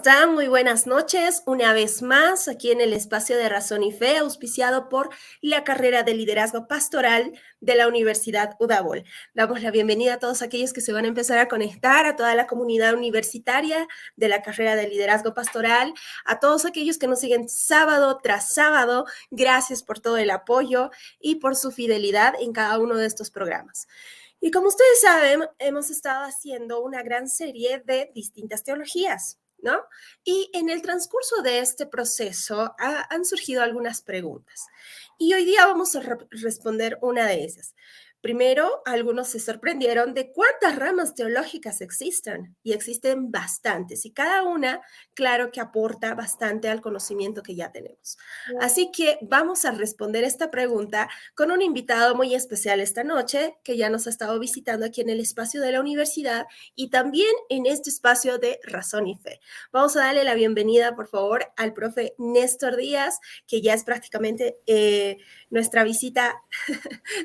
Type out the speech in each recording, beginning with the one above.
están? Muy buenas noches. Una vez más, aquí en el espacio de Razón y Fe, auspiciado por la carrera de liderazgo pastoral de la Universidad Udabol. Damos la bienvenida a todos aquellos que se van a empezar a conectar, a toda la comunidad universitaria de la carrera de liderazgo pastoral, a todos aquellos que nos siguen sábado tras sábado. Gracias por todo el apoyo y por su fidelidad en cada uno de estos programas. Y como ustedes saben, hemos estado haciendo una gran serie de distintas teologías, ¿no? Y en el transcurso de este proceso han surgido algunas preguntas. Y hoy día vamos a responder una de ellas. Primero, algunos se sorprendieron de cuántas ramas teológicas existen, y existen bastantes, y cada una, claro que aporta bastante al conocimiento que ya tenemos. Así que vamos a responder esta pregunta con un invitado muy especial esta noche, que ya nos ha estado visitando aquí en el espacio de la universidad y también en este espacio de Razón y Fe. Vamos a darle la bienvenida, por favor, al profe Néstor Díaz, que ya es prácticamente nuestra visita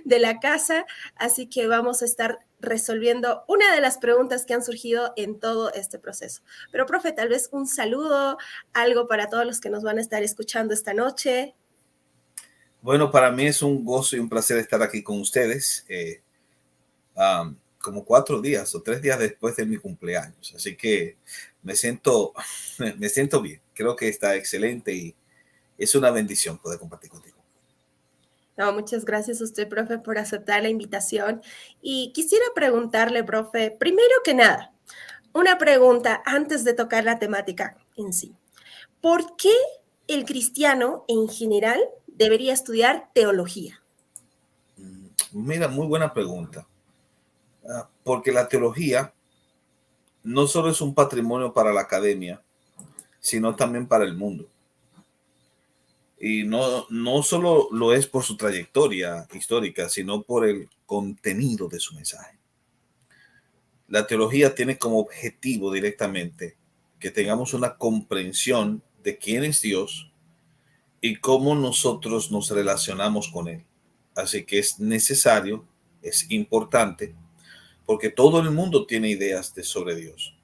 de la casa, así que vamos a estar resolviendo una de las preguntas que han surgido en todo este proceso. Pero, profe, tal vez un saludo, algo para todos los que nos van a estar escuchando esta noche. Bueno, para mí es un gozo y un placer estar aquí con ustedes, como 4 días o 3 días después de mi cumpleaños. Así que me siento bien. Creo que está excelente y es una bendición poder compartir contigo. No, muchas gracias a usted, profe, por aceptar la invitación. Y quisiera preguntarle, profe, primero que nada, una pregunta antes de tocar la temática en sí. ¿Por qué el cristiano en general debería estudiar teología? Mira, muy buena pregunta. Porque la teología no solo es un patrimonio para la academia, sino también para el mundo. Y no solo lo es por su trayectoria histórica, sino por el contenido de su mensaje. La teología tiene como objetivo directamente que tengamos una comprensión de quién es Dios y cómo nosotros nos relacionamos con Él. Así que es necesario, es importante, porque todo el mundo tiene ideas sobre Dios.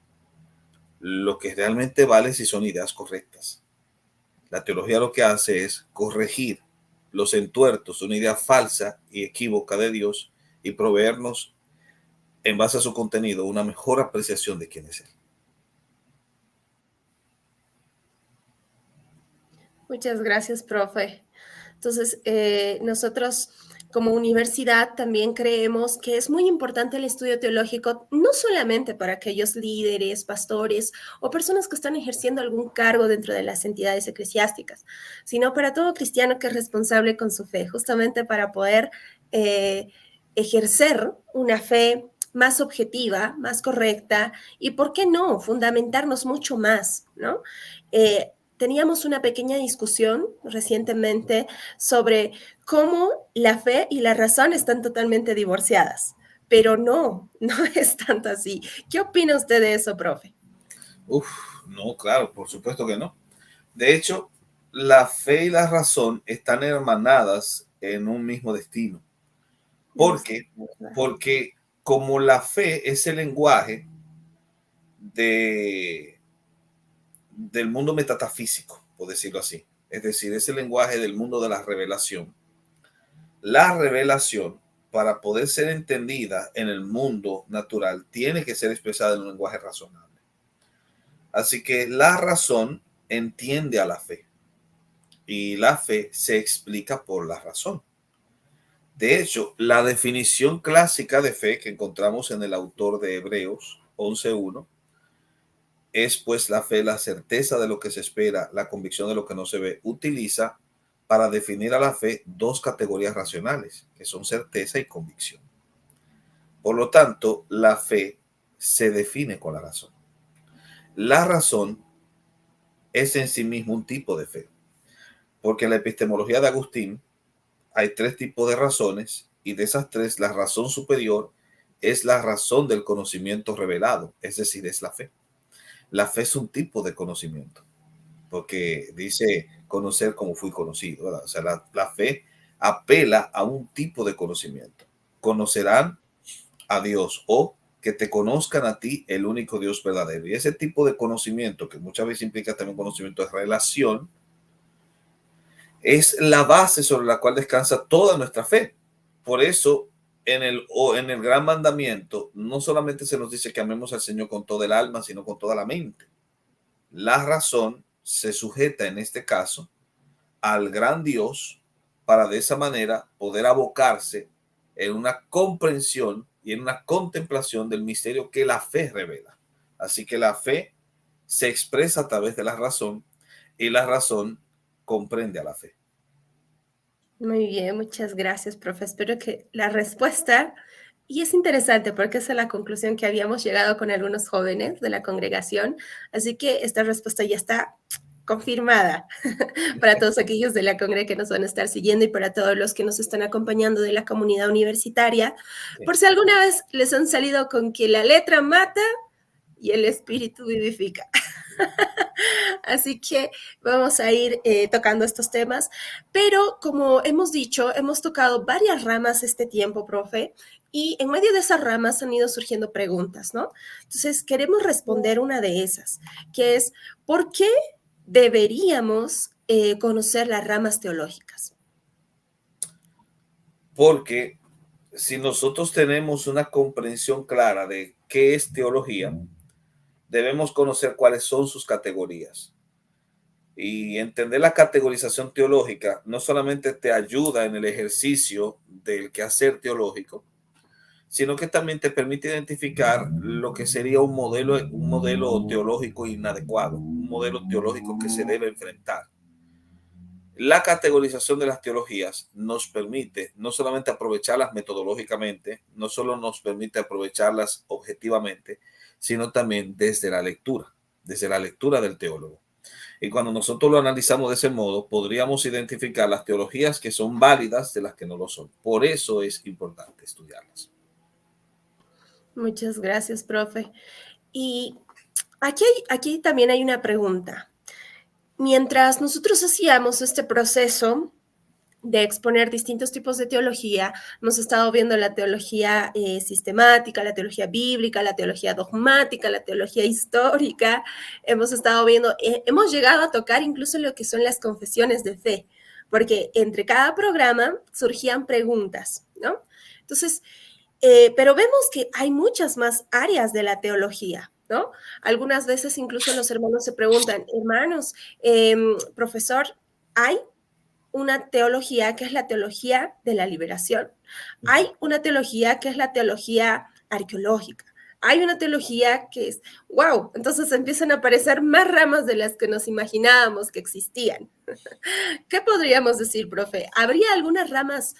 Lo que realmente vale si son ideas correctas. La teología lo que hace es corregir los entuertos de una idea falsa y equívoca de Dios y proveernos, en base a su contenido, una mejor apreciación de quién es Él. Muchas gracias, profe. Entonces, nosotros como universidad también creemos que es muy importante el estudio teológico, no solamente para aquellos líderes, pastores o personas que están ejerciendo algún cargo dentro de las entidades eclesiásticas, sino para todo cristiano que es responsable con su fe, justamente para poder ejercer una fe más objetiva, más correcta y, ¿por qué no?, fundamentarnos mucho más, ¿no? Teníamos una pequeña discusión recientemente sobre cómo la fe y la razón están totalmente divorciadas, pero no es tanto así. ¿Qué opina usted de eso, profe? No, claro, por supuesto que no. De hecho, la fe y la razón están hermanadas en un mismo destino. ¿Por qué? Porque como la fe es el lenguaje del mundo metafísico, por decirlo así, es decir, es el lenguaje del mundo de la revelación. La revelación, para poder ser entendida en el mundo natural, tiene que ser expresada en un lenguaje razonable. Así que la razón entiende a la fe y la fe se explica por la razón. De hecho, la definición clásica de fe que encontramos en el autor de Hebreos 11:1 es, pues, la fe, la certeza de lo que se espera, la convicción de lo que no se ve. Utiliza para definir a la fe 2 categorías racionales, que son certeza y convicción. Por lo tanto, la fe se define con la razón. La razón es en sí mismo un tipo de fe, porque en la epistemología de Agustín hay 3 tipos de razones, y de esas 3, la razón superior es la razón del conocimiento revelado, es decir, es la fe. La fe es un tipo de conocimiento, porque dice conocer como fui conocido, ¿verdad? O sea, la fe apela a un tipo de conocimiento. Conocerán a Dios, o que te conozcan a ti, el único Dios verdadero. Y ese tipo de conocimiento, que muchas veces implica también conocimiento de relación, es la base sobre la cual descansa toda nuestra fe. Por eso, en el gran mandamiento, no solamente se nos dice que amemos al Señor con toda el alma, sino con toda la mente. La razón se sujeta en este caso al gran Dios para de esa manera poder abocarse en una comprensión y en una contemplación del misterio que la fe revela. Así que la fe se expresa a través de la razón y la razón comprende a la fe. Muy bien, muchas gracias, profe. Espero que la respuesta, y es interesante porque esa es la conclusión que habíamos llegado con algunos jóvenes de la congregación, así que esta respuesta ya está confirmada para todos aquellos de la congre que nos van a estar siguiendo y para todos los que nos están acompañando de la comunidad universitaria, por si alguna vez les han salido con que la letra mata y el espíritu vivifica. Así que vamos a ir tocando estos temas, pero como hemos dicho, hemos tocado varias ramas este tiempo, profe, y en medio de esas ramas han ido surgiendo preguntas, ¿no? Entonces, queremos responder una de esas, que es, ¿por qué deberíamos conocer las ramas teológicas? Porque si nosotros tenemos una comprensión clara de qué es teología, debemos conocer cuáles son sus categorías. Y entender la categorización teológica no solamente te ayuda en el ejercicio del quehacer teológico, sino que también te permite identificar lo que sería un modelo teológico inadecuado, un modelo teológico que se debe enfrentar. La categorización de las teologías nos permite no solamente aprovecharlas metodológicamente, no solo nos permite aprovecharlas objetivamente, sino también desde la lectura del teólogo. Y cuando nosotros lo analizamos de ese modo, podríamos identificar las teologías que son válidas de las que no lo son. Por eso es importante estudiarlas. Muchas gracias, profe. Y aquí también hay una pregunta. Mientras nosotros hacíamos este proceso de exponer distintos tipos de teología, hemos estado viendo la teología sistemática, la teología bíblica, la teología dogmática, la teología histórica, hemos estado viendo, hemos llegado a tocar incluso lo que son las confesiones de fe, porque entre cada programa surgían preguntas, ¿no? Entonces, pero vemos que hay muchas más áreas de la teología, ¿no? Algunas veces incluso los hermanos se preguntan, hermanos, profesor, ¿hay una teología que es la teología de la liberación? Hay una teología que es la teología arqueológica. Hay una teología que es, wow, entonces empiezan a aparecer más ramas de las que nos imaginábamos que existían. ¿Qué podríamos decir, profe? ¿Habría algunas ramas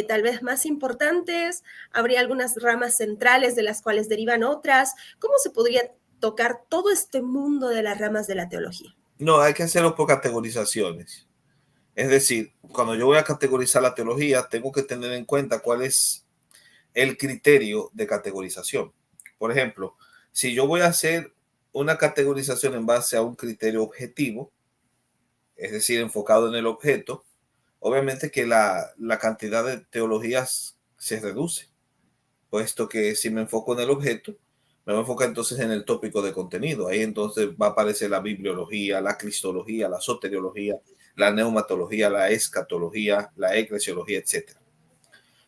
tal vez más importantes? ¿Habría algunas ramas centrales de las cuales derivan otras? ¿Cómo se podría tocar todo este mundo de las ramas de la teología? No, hay que hacerlo por categorizaciones. Es decir, cuando yo voy a categorizar la teología, tengo que tener en cuenta cuál es el criterio de categorización. Por ejemplo, si yo voy a hacer una categorización en base a un criterio objetivo, es decir, enfocado en el objeto, obviamente que la cantidad de teologías se reduce, puesto que si me enfoco en el objeto, me voy a enfocar entonces en el tópico de contenido. Ahí entonces va a aparecer la bibliología, la cristología, la soteriología, la neumatología, la escatología, la eclesiología, etc.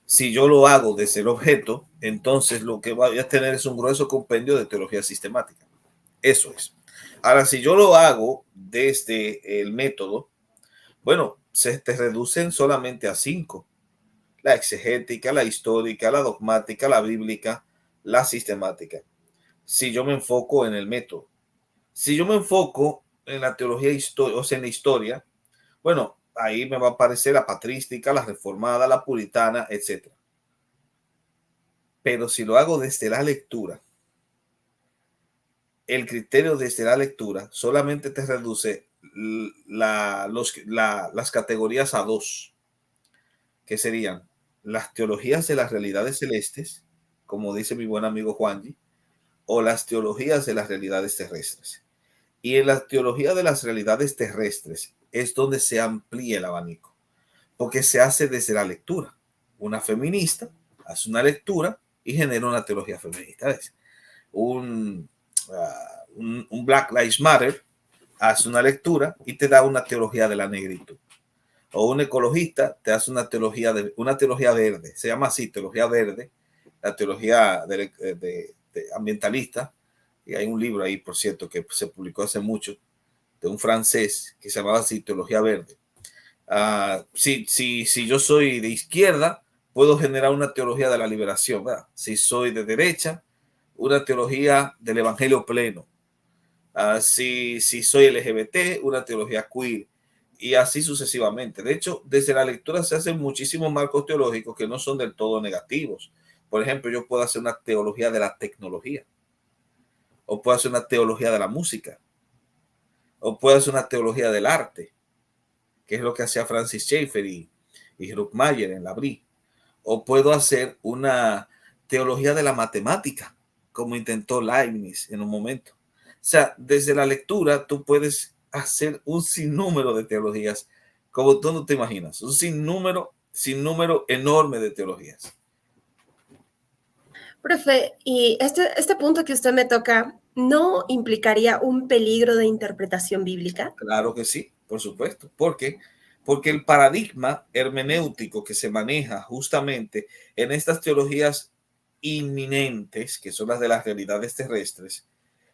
Si yo lo hago desde el objeto, entonces lo que voy a tener es un grueso compendio de teología sistemática. Eso es. Ahora, si yo lo hago desde el método, bueno, se te reducen solamente a 5: la exegética, la histórica, la dogmática, la bíblica, la sistemática. Si yo me enfoco en el método. Si yo me enfoco en la teología o sea, en la historia, bueno, ahí me va a aparecer la patrística, la reformada, la puritana, etc. Pero si lo hago desde la lectura, el criterio desde la lectura solamente te reduce las categorías a 2, que serían las teologías de las realidades celestes, como dice mi buen amigo Juanji, o las teologías de las realidades terrestres. Y en la teología de las realidades terrestres es donde se amplía el abanico, porque se hace desde la lectura. Una feminista hace una lectura y genera una teología feminista. ¿Ves? Un Black Lives Matter hace una lectura y te da una teología de la negritud. O un ecologista te hace una teología verde, se llama así, teología verde, la teología de ambientalista. Y hay un libro ahí, por cierto, que se publicó hace mucho, de un francés que se llamaba así, teología verde. Si yo soy de izquierda, puedo generar una teología de la liberación, ¿verdad? Si soy de derecha, una teología del evangelio pleno. Si soy LGBT, una teología queer, y así sucesivamente. De hecho, desde la lectura se hacen muchísimos marcos teológicos que no son del todo negativos. Por ejemplo, yo puedo hacer una teología de la tecnología, o puedo hacer una teología de la música, o puedo hacer una teología del arte, que es lo que hacía Francis Schaeffer y Ruckmayer en la Brie. O puedo hacer una teología de la matemática, como intentó Leibniz en un momento. O sea, desde la lectura tú puedes hacer un sinnúmero de teologías, como tú no te imaginas, un sinnúmero enorme de teologías. Profe, y este punto que usted me toca, ¿no implicaría un peligro de interpretación bíblica? Claro que sí, por supuesto. ¿Por qué? Porque el paradigma hermenéutico que se maneja justamente en estas teologías inminentes, que son las de las realidades terrestres,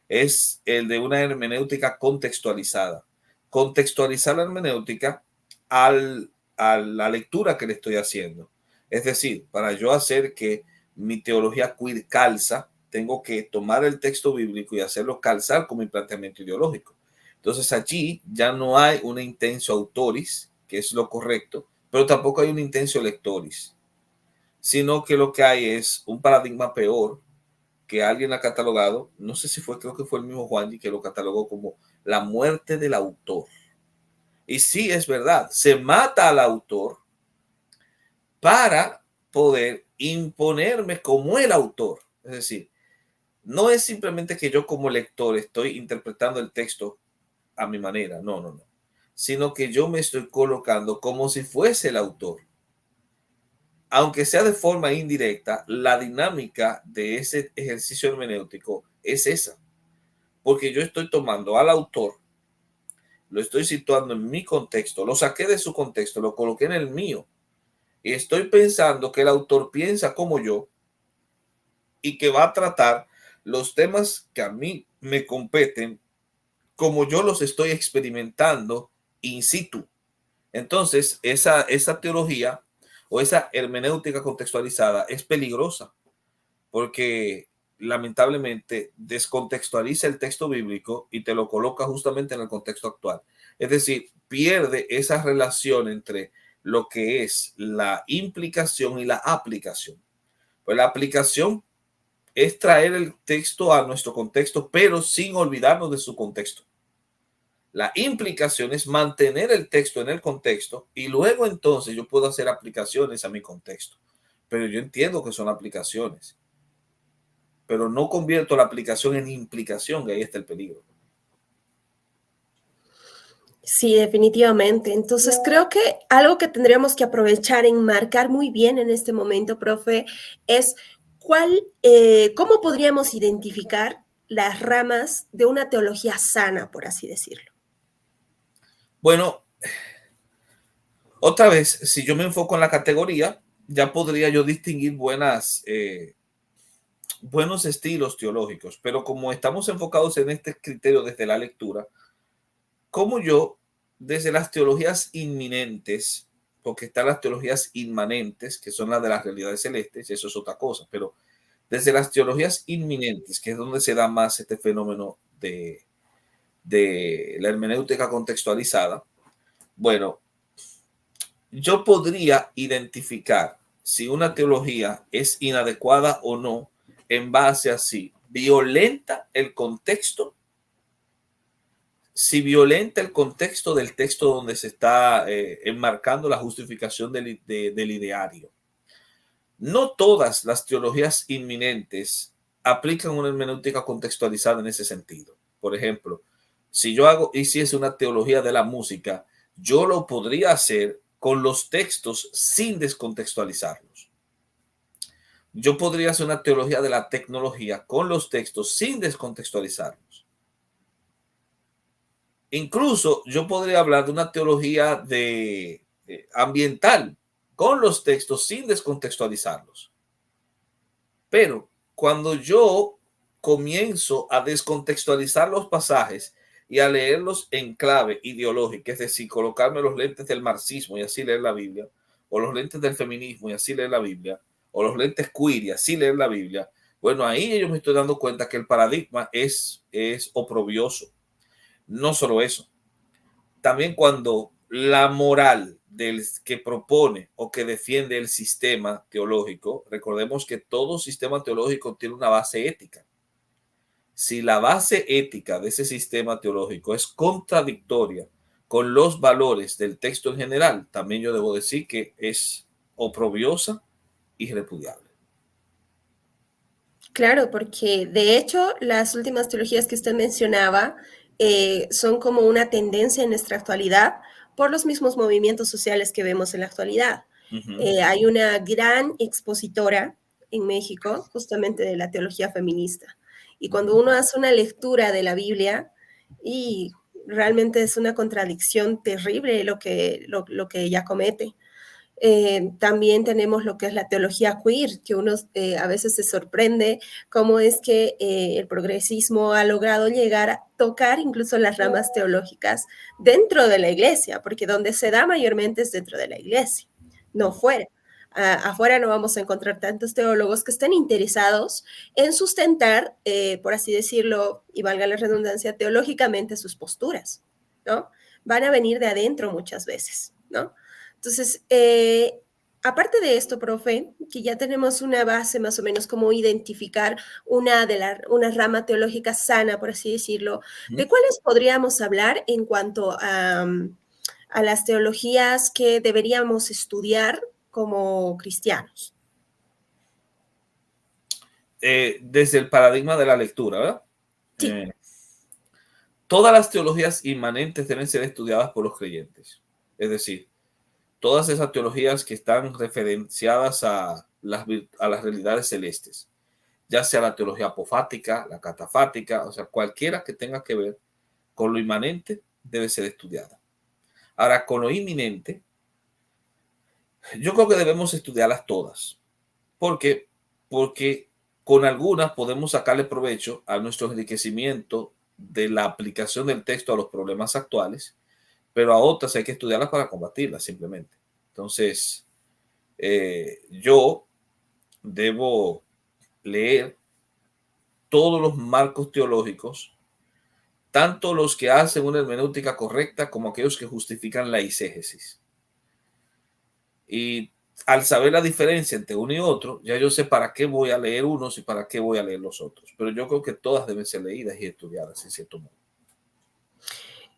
es el de una hermenéutica contextualizada. Contextualizar la hermenéutica a la lectura que le estoy haciendo. Es decir, para yo hacer que mi teología queer calza, tengo que tomar el texto bíblico y hacerlo calzar con mi planteamiento ideológico. Entonces allí ya no hay una intenso autoris, que es lo correcto, pero tampoco hay un intenso lectoris, sino que lo que hay es un paradigma peor, que alguien ha catalogado, no sé si fue, creo que fue el mismo Juanji que lo catalogó como la muerte del autor. Y sí, es verdad, se mata al autor para poder imponerme como el autor. Es decir, no es simplemente que yo como lector estoy interpretando el texto a mi manera, no, sino que yo me estoy colocando como si fuese el autor. Aunque sea de forma indirecta, la dinámica de ese ejercicio hermenéutico es esa. Porque yo estoy tomando al autor, lo estoy situando en mi contexto, lo saqué de su contexto, lo coloqué en el mío y estoy pensando que el autor piensa como yo y que va a tratar los temas que a mí me competen como yo los estoy experimentando in situ. Entonces, esa teología o esa hermenéutica contextualizada es peligrosa porque lamentablemente descontextualiza el texto bíblico y te lo coloca justamente en el contexto actual. Es decir, pierde esa relación entre lo que es la implicación y la aplicación. Pues la aplicación es traer el texto a nuestro contexto, pero sin olvidarnos de su contexto. La implicación es mantener el texto en el contexto y luego entonces yo puedo hacer aplicaciones a mi contexto. Pero yo entiendo que son aplicaciones, pero no convierto la aplicación en implicación, que ahí está el peligro. Sí, definitivamente. Entonces, creo que algo que tendríamos que aprovechar en marcar muy bien en este momento, profe, es cómo podríamos identificar las ramas de una teología sana, por así decirlo. Bueno, otra vez, si yo me enfoco en la categoría, ya podría yo distinguir buenos estilos teológicos, pero como estamos enfocados en este criterio desde la lectura, como yo, desde las teologías inminentes, porque están las teologías inmanentes, que son las de las realidades celestes, y eso es otra cosa, pero desde las teologías inminentes, que es donde se da más este fenómeno de la hermenéutica contextualizada, bueno, yo podría identificar si una teología es inadecuada o no en base a si violenta el contexto, si violenta el contexto del texto donde se está enmarcando la justificación del ideario. No todas las teologías inminentes aplican una hermenéutica contextualizada en ese sentido. Por ejemplo, si yo hiciese una teología de la música, yo lo podría hacer con los textos sin descontextualizarlos. yo podría hacer una teología de la tecnología con los textos sin descontextualizarlos. Incluso yo podría hablar de una teología ambiental con los textos sin descontextualizarlos. Pero cuando yo comienzo a descontextualizar los pasajes y a leerlos en clave ideológica, es decir, colocarme los lentes del marxismo y así leer la Biblia, o los lentes del feminismo y así leer la Biblia, o los lentes queer y así leer la Biblia, bueno, ahí yo me estoy dando cuenta que el paradigma es oprobioso. No solo eso, también cuando la moral del que propone o que defiende el sistema teológico, recordemos que todo sistema teológico tiene una base ética. Si la base ética de ese sistema teológico es contradictoria con los valores del texto en general, también yo debo decir que es oprobiosa y repudiable. Claro, porque de hecho las últimas teologías que usted mencionaba son como una tendencia en nuestra actualidad por los mismos movimientos sociales que vemos en la actualidad. Hay una gran expositora en México justamente de la teología feminista. Y cuando uno hace una lectura de la Biblia, y realmente es una contradicción terrible lo que ella comete. También tenemos lo que es la teología queer, que uno a veces se sorprende cómo es que el progresismo ha logrado llegar a tocar incluso las ramas teológicas dentro de la iglesia, porque donde se da mayormente es dentro de la iglesia, no fuera. Afuera no vamos a encontrar tantos teólogos que estén interesados en sustentar, por así decirlo, y valga la redundancia, teológicamente sus posturas, ¿no? Van a venir de adentro muchas veces, ¿no? Entonces, aparte de esto, profe, que ya tenemos una base más o menos como identificar una rama teológica sana, por así decirlo, ¿de cuáles podríamos hablar en cuanto a las teologías que deberíamos estudiar como cristianos? Desde el paradigma de la lectura, ¿verdad? Sí. Todas las teologías inmanentes deben ser estudiadas por los creyentes. Es decir, todas esas teologías que están referenciadas a las realidades celestes, ya sea la teología apofática, la catafática, o sea, cualquiera que tenga que ver con lo inmanente debe ser estudiada. Ahora, con lo inminente, yo creo que debemos estudiarlas todas. ¿Por qué? Porque con algunas podemos sacarle provecho a nuestro enriquecimiento de la aplicación del texto a los problemas actuales, pero a otras hay que estudiarlas para combatirlas simplemente. Entonces, yo debo leer todos los marcos teológicos, tanto los que hacen una hermenéutica correcta como aquellos que justifican la eisegesis. Y al saber la diferencia entre uno y otro, ya yo sé para qué voy a leer unos y para qué voy a leer los otros. Pero yo creo que todas deben ser leídas y estudiadas en cierto modo.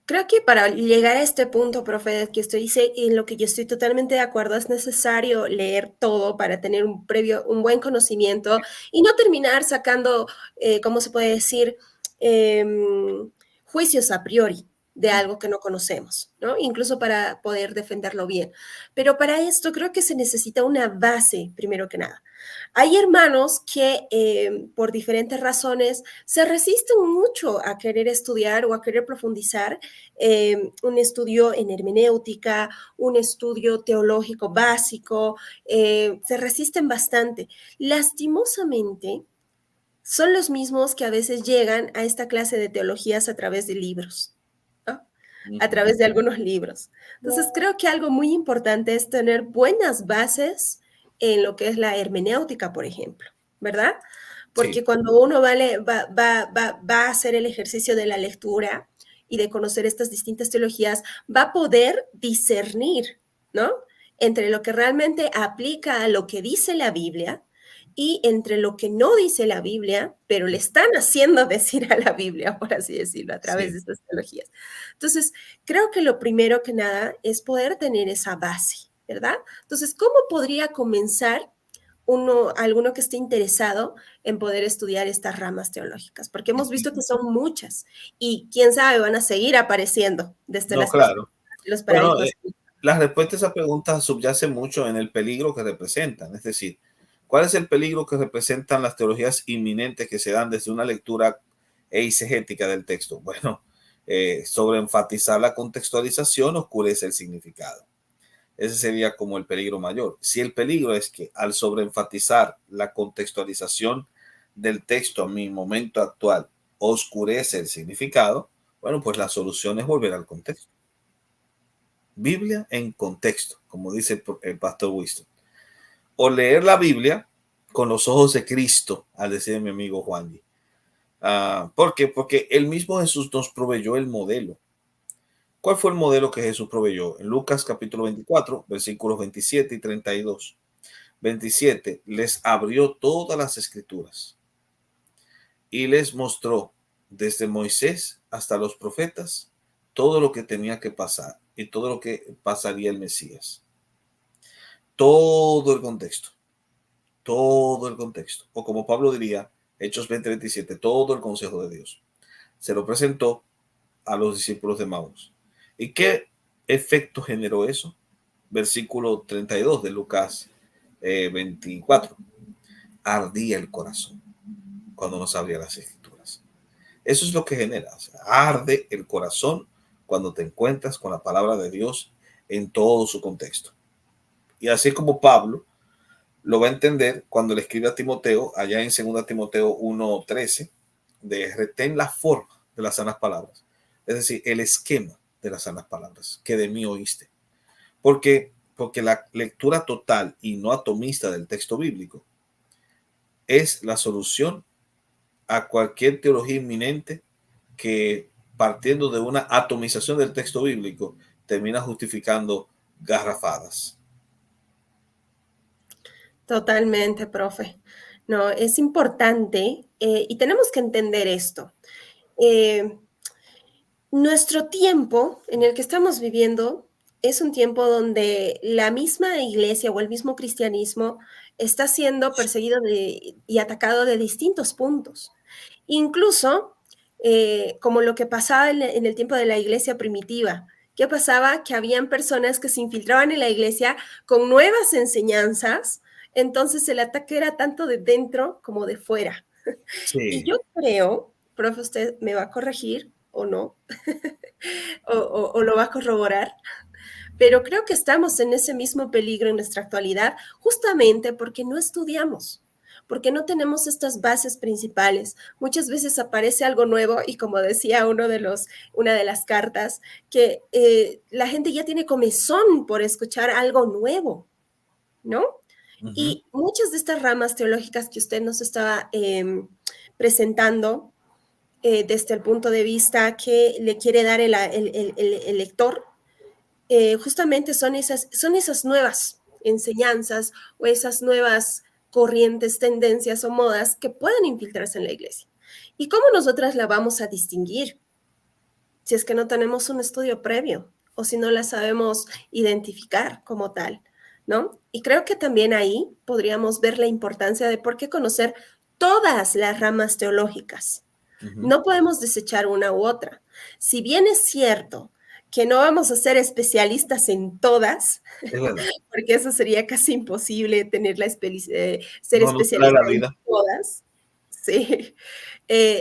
Creo que para llegar a este punto, profe, que estoy en lo que yo estoy totalmente de acuerdo, es necesario leer todo para tener un buen conocimiento y no terminar sacando, ¿cómo se puede decir? Juicios a priori de algo que no conocemos, ¿no? Incluso para poder defenderlo bien. Pero para esto creo que se necesita una base, primero que nada. Hay hermanos que por diferentes razones se resisten mucho a querer estudiar o a querer profundizar un estudio en hermenéutica, un estudio teológico básico, se resisten bastante. Lastimosamente, son los mismos que a veces llegan a esta clase de teologías a través de libros, ¿no? A través de algunos libros. Entonces, creo que algo muy importante es tener buenas bases en lo que es la hermenéutica, por ejemplo, ¿verdad? Porque Sí. cuando uno va a hacer el ejercicio de la lectura y de conocer estas distintas teologías, va a poder discernir, ¿no? Entre lo que realmente aplica a lo que dice la Biblia y entre lo que no dice la Biblia, pero le están haciendo decir a la Biblia, por así decirlo, a través de Sí. estas teologías. Entonces, creo que lo primero que nada es poder tener esa base, ¿verdad? Entonces, ¿cómo podría comenzar alguno que esté interesado en poder estudiar estas ramas teológicas? Porque hemos visto que son muchas y quién sabe, van a seguir apareciendo desde No, las claro. los Bueno, paradigmas. la respuesta a esa pregunta subyace mucho en el peligro que representan. Es decir, ¿Cuál es el peligro que representan las teologías inminentes que se dan desde una lectura eisegética del texto? Bueno, sobreenfatizar la contextualización oscurece el significado. Ese sería como el peligro mayor. Si el peligro es que al sobreenfatizar la contextualización del texto a mi momento actual oscurece el significado, bueno, pues la solución es volver al contexto. Biblia en contexto, como dice el pastor Winston. O leer la Biblia con los ojos de Cristo, al decir mi amigo Juan. ¿Por qué? Porque el mismo Jesús nos proveyó el modelo. ¿Cuál fue el modelo que Jesús proveyó? En Lucas capítulo 24, versículos 27 y 32. 27, les abrió todas las escrituras y les mostró desde Moisés hasta los profetas todo lo que tenía que pasar y todo lo que pasaría el Mesías. Todo el contexto. Todo el contexto. O como Pablo diría, Hechos 20:27, todo el consejo de Dios. Se lo presentó a los discípulos de Maús. ¿Y qué efecto generó eso? Versículo 32 de Lucas 24. Ardía el corazón cuando nos abría las escrituras. Eso es lo que genera. O sea, arde el corazón cuando te encuentras con la palabra de Dios en todo su contexto. Y así como Pablo lo va a entender cuando le escribe a Timoteo, allá en 2 Timoteo 1:13, de retén la forma de las sanas palabras. Es decir, el esquema de las sanas palabras que de mí oíste. Porque la lectura total y no atomista del texto bíblico es la solución a cualquier teología inminente que, partiendo de una atomización del texto bíblico, termina justificando garrafadas. Totalmente, profe. No, es importante y tenemos que entender esto. Eh, Nuestro tiempo en el que estamos viviendo es un tiempo donde la misma iglesia o el mismo cristianismo está siendo perseguido y atacado de distintos puntos. Incluso como lo que pasaba en el tiempo de la iglesia primitiva. ¿Qué pasaba? Que habían personas que se infiltraban en la iglesia con nuevas enseñanzas, entonces el ataque era tanto de dentro como de fuera. Y Sí. yo creo, profe, usted me va a corregir o no, o lo va a corroborar, pero creo que estamos en ese mismo peligro en nuestra actualidad justamente porque no estudiamos, porque no tenemos estas bases principales. Muchas veces aparece algo nuevo y como decía una de las cartas, que la gente ya tiene comezón por escuchar algo nuevo, ¿no? Uh-huh. Y muchas de estas ramas teológicas que usted nos estaba presentando, desde el punto de vista que le quiere dar el lector, justamente son esas nuevas enseñanzas o esas nuevas corrientes, tendencias o modas que pueden infiltrarse en la iglesia. ¿Y cómo nosotras la vamos a distinguir si es que no tenemos un estudio previo o si no la sabemos identificar como tal, ¿no? Y creo que también ahí podríamos ver la importancia de por qué conocer todas las ramas teológicas. Uh-huh. No podemos desechar una u otra. Si bien es cierto que no vamos a ser especialistas en todas, Es verdad. porque eso sería casi imposible ser No nos trae la especialista en vida. todas, sí,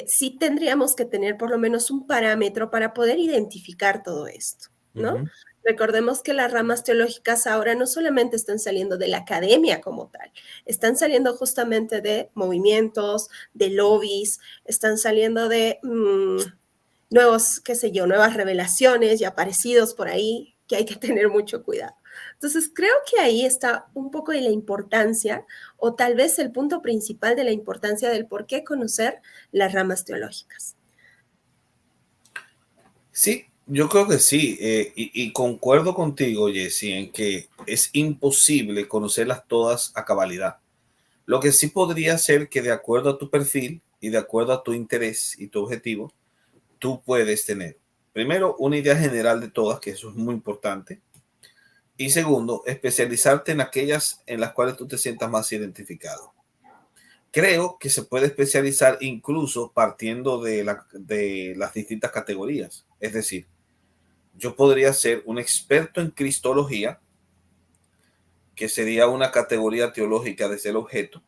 sí tendríamos que tener por lo menos un parámetro para poder identificar todo esto, ¿no? Uh-huh. Recordemos que las ramas teológicas ahora no solamente están saliendo de la academia como tal, están saliendo justamente de movimientos, de lobbies, están saliendo de nuevos, qué sé yo, nuevas revelaciones y aparecidos por ahí que hay que tener mucho cuidado. Entonces, creo que ahí está un poco de la importancia, o tal vez el punto principal de la importancia del por qué conocer las ramas teológicas. Sí, yo creo que sí, y concuerdo contigo, Jessy, en que es imposible conocerlas todas a cabalidad. Lo que sí podría ser que de acuerdo a tu perfil y de acuerdo a tu interés y tu objetivo, tú puedes tener, primero, una idea general de todas, que eso es muy importante, y segundo, especializarte en aquellas en las cuales tú te sientas más identificado. Creo que se puede especializar incluso partiendo de las distintas categorías. Es decir, yo podría ser un experto en cristología que sería una categoría teológica desde el objeto,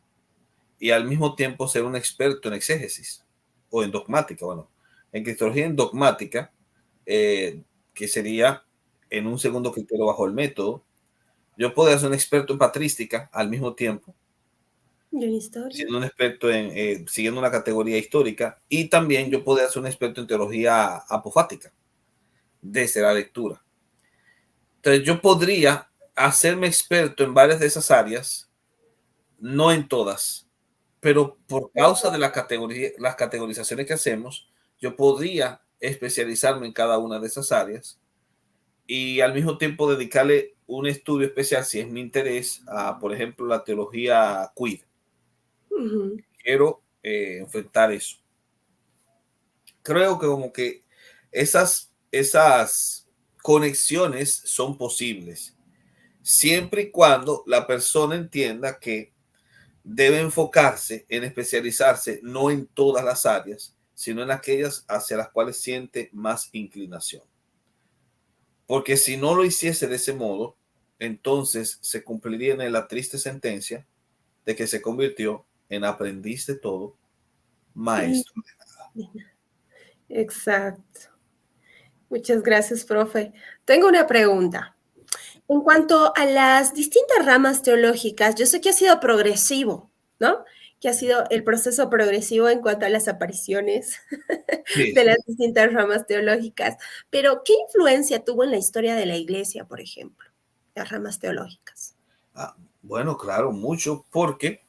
y al mismo tiempo ser un experto en exégesis o en dogmática. Bueno, en cristología en dogmática, que sería en un segundo criterio bajo el método, yo podría ser un experto en patrística al mismo tiempo, ¿Y en historia? siendo un experto en, siguiendo una categoría histórica, y también yo podría ser un experto en teología apofática desde la lectura. Entonces yo podría hacerme experto en varias de esas áreas, no en todas, pero por causa de la categoría, las categorizaciones que hacemos, yo podría especializarme en cada una de esas áreas y al mismo tiempo dedicarle un estudio especial, si es mi interés, a, por ejemplo, la teología queer. Ujú. Quiero enfrentar eso. Creo que como que esas conexiones son posibles, siempre y cuando la persona entienda que debe enfocarse en especializarse no en todas las áreas, sino en aquellas hacia las cuales siente más inclinación. Porque si no lo hiciese de ese modo, entonces se cumpliría en la triste sentencia de que se convirtió en aprendiz de todo, Y maestro. exacto. Muchas gracias, profe. Tengo una pregunta. En cuanto a las distintas ramas teológicas, yo sé que ha sido progresivo, ¿no? Que ha sido el proceso progresivo en cuanto a las apariciones Sí, de sí. las distintas ramas teológicas, pero ¿qué influencia tuvo en la historia de la iglesia, por ejemplo, las ramas teológicas? Ah, bueno, claro, mucho, porque,